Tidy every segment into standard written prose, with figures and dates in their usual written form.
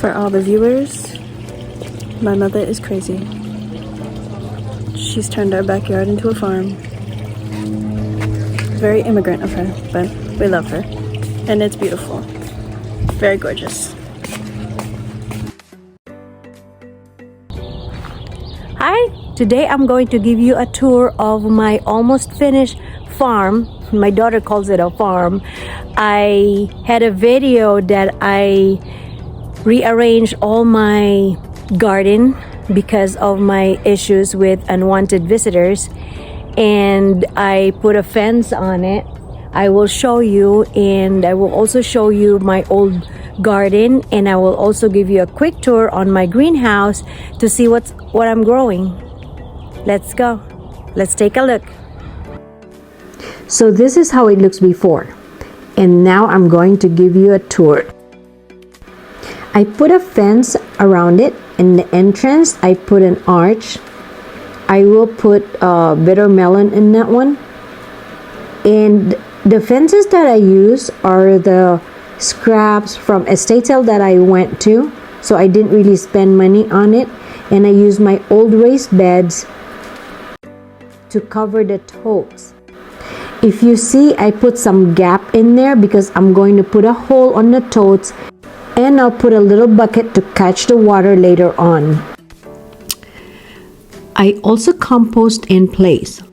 For all the viewers, my mother is crazy. She's turned our backyard into a farm. Very immigrant of her, but we love her. And it's beautiful. Very gorgeous. Hi! Today I'm going to give you a tour of my almost finished farm. My daughter calls it a farm. I had a video that I rearranged all my garden because of my issues with unwanted visitors, and I put a fence on it. I will show you, and I will also show you my old garden, and I will also give you a quick tour on my greenhouse to see what I'm growing. Let's go. Let's take a look. So this is how it looks before, and now I'm going to give you a tour. I put a fence around it. In the entrance, I put an arch. I will put bitter melon in that one. And the fences that I use are the scraps from estate sale that I went to. So I didn't really spend money on it. And I use my old raised beds to cover the totes. If you see, I put some gap in there because I'm going to put a hole on the totes, and I'll put a little bucket to catch the water later on. I also compost in place.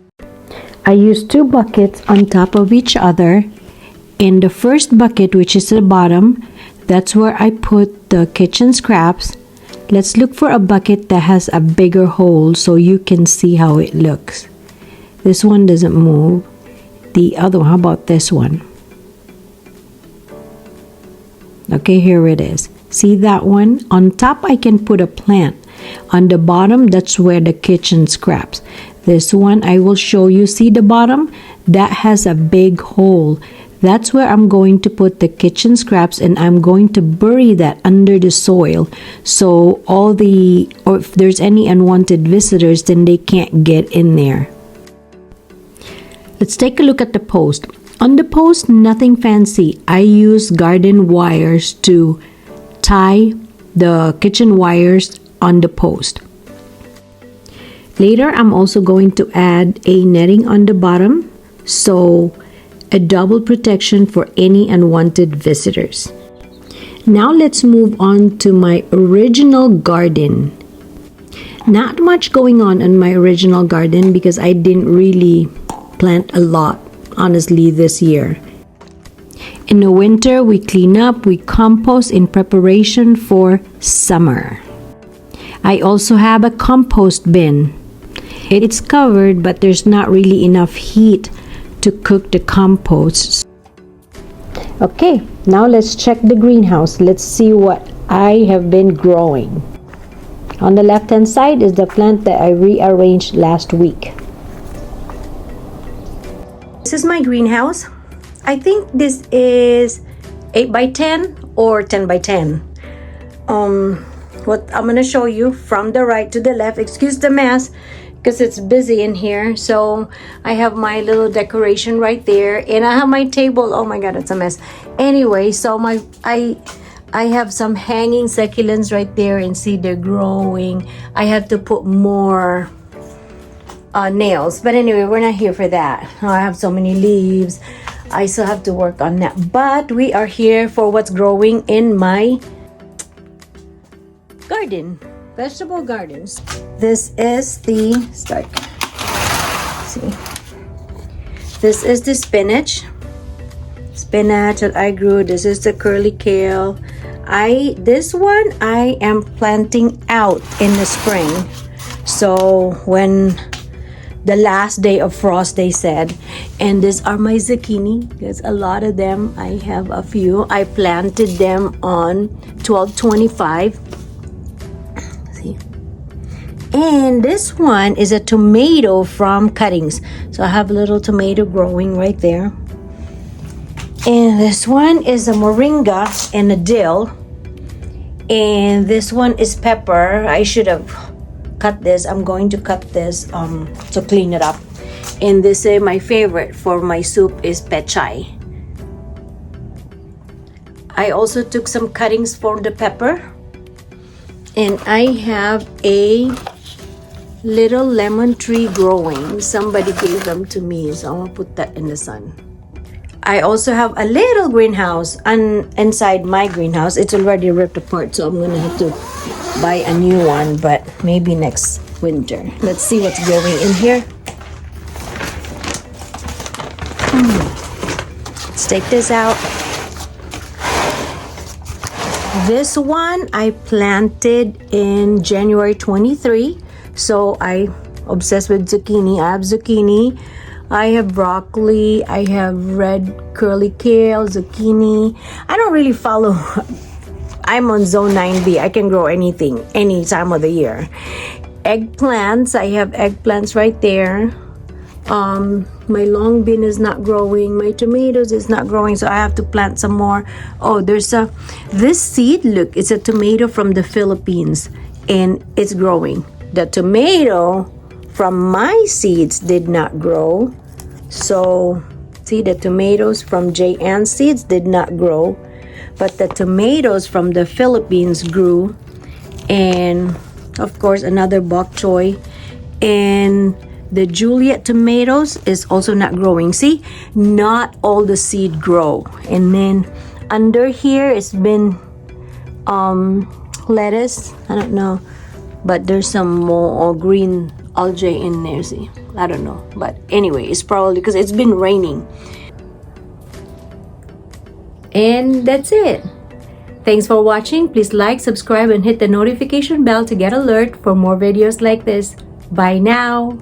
I use 2 buckets on top of each other. In the first bucket, which is the bottom, that's where I put the kitchen scraps. Let's look for a bucket that has a bigger hole so you can see how it looks. This one doesn't move. The other one, how about this one? Okay, here it is. See that one? On top, I can put a plant. On the bottom, that's where the kitchen scraps. This one, I will show you. See the bottom? That has a big hole. That's where I'm going to put the kitchen scraps, and I'm going to bury that under the soil. So or if there's any unwanted visitors, then they can't get in there. Let's take a look at the post. On the post, nothing fancy. I use garden wires to tie the kitchen wires on the post. Later, I'm also going to add a netting on the bottom, so a double protection for any unwanted visitors. Now let's move on to my original garden. Not much going on in my original garden because I didn't really plant a lot, honestly, this year. In the winter, we clean up, we compost in preparation for summer. I also have a compost bin. It's covered, but there's not really enough heat to cook the compost. Okay, now let's check the greenhouse. Let's see what I have been growing. On the left-hand side is the plant that I rearranged last week. This is my greenhouse. I think this is 8 by 10 or 10 by 10. What I'm gonna show you from the right to the left. Excuse the mess because it's busy in here. So I have my little decoration right there, and I have my table. Oh my god, it's a mess. Anyway, so I have some hanging succulents right there, and see they're growing. I have to put more nails, but anyway, we're not here for that. I have so many leaves. I still have to work on that, but we are here for what's growing in my garden, vegetable gardens. This is the This is the spinach that I grew. This is the curly kale. This one I am planting out in the spring. So when the last day of frost, they said. And these are my zucchini. There's a lot of them. I have a few. I planted them on 12/25. See? And this one is a tomato from cuttings. So I have a little tomato growing right there. And this one is a moringa and a dill. And this one is pepper. I should have cut this. I'm going to cut this to clean it up. And this is my favorite for my soup is pechay. I also took some cuttings for the pepper And I have a little lemon tree growing. Somebody gave them to me, so I'm gonna put that in the sun. I also have a little greenhouse inside my greenhouse. It's already ripped apart, so I'm gonna have to buy a new one, but maybe next winter. Let's see what's growing in here. Let's take this out. This one I planted in January 23. So I obsessed with zucchini. I have zucchini, I have broccoli, I have red curly kale, zucchini. I don't really follow. I'm on zone 9B. I can grow anything, any time of the year. Eggplants, I have eggplants right there. My long bean is not growing. My tomatoes is not growing, so I have to plant some more. Oh, there's this seed, look, it's a tomato from the Philippines, and it's growing. The tomato from my seeds did not grow. So, see, the tomatoes from J.N. seeds did not grow. But the tomatoes from the Philippines grew. And, of course, another bok choy. And the Juliet tomatoes is also not growing. See, not all the seed grow. And then, under here, it's been lettuce. I don't know. But there's some more green algae in there, see? I don't know. But anyway, it's probably because it's been raining. And that's it. Thanks for watching. Please like, subscribe, and hit the notification bell to get alert for more videos like this. Bye now.